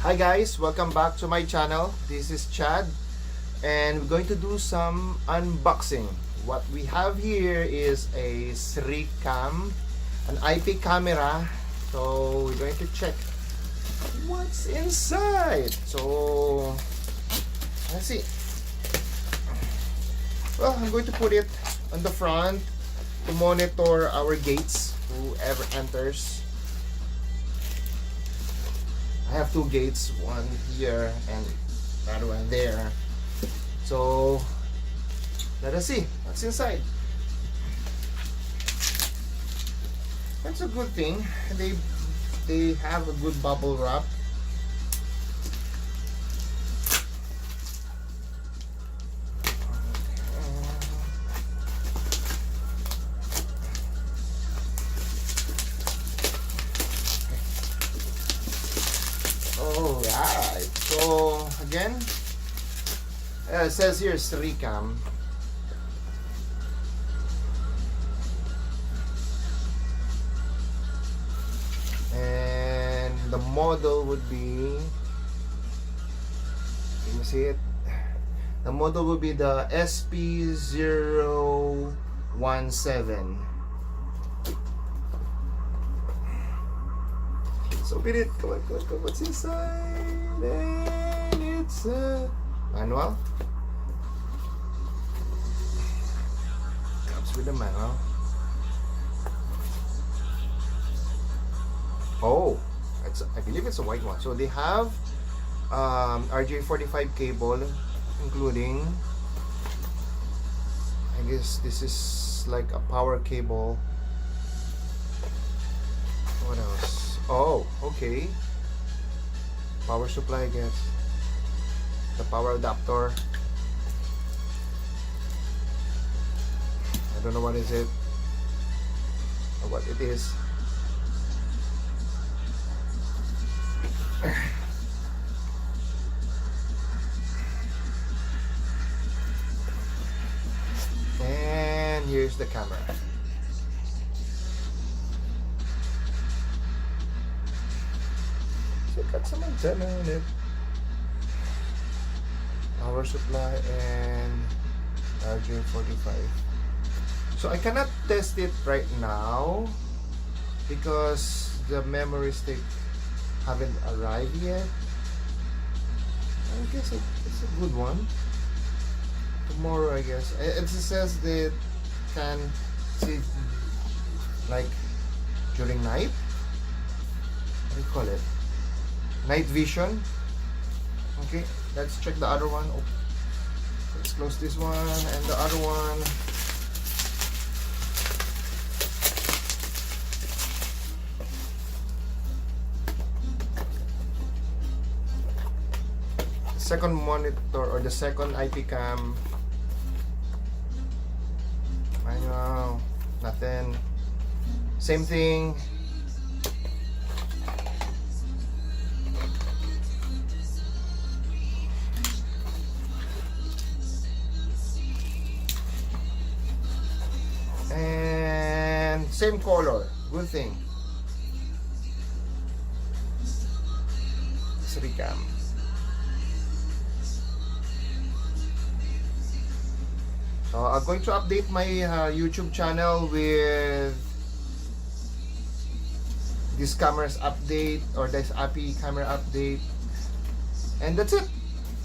Hi guys, welcome back to my channel. This is Chad and we're going to do some unboxing. What we have here is a Sricam, an IP camera. So we're going to check what's inside. So let's see. Well, I'm going to put it on the front to monitor our gates, whoever enters. I have two gates, one here and the other one there. So let us see what's inside. That's a good thing. They have a good bubble wrap. Alright, so again, it says here Sricam. And the model would be, can you see it? The model would be the SP017. So open it. Come on, what's inside? And it's a manual. Comes with a manual. Oh, I believe it's a white one. So they have RJ45 cable, including, I guess this is like a power cable. What else? Oh, okay. Power supply, I guess. The power adapter. I don't know what is it or what it is. And here's the camera. So got some antenna in it. Power supply and RJ45. So I cannot test it right now because the memory stick haven't arrived yet. I guess it's a good one. Tomorrow, I guess. It says that can see like during night. What do you call it? Night vision. Okay, let's check the other one. Oh, let's close this one and the other one. Second monitor or the second IP cam. Manual, nothing. Same thing. And same color, good thing. Sricam. So I'm going to update my YouTube channel with this camera's update or this IP camera update. And that's it.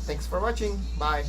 Thanks for watching. Bye.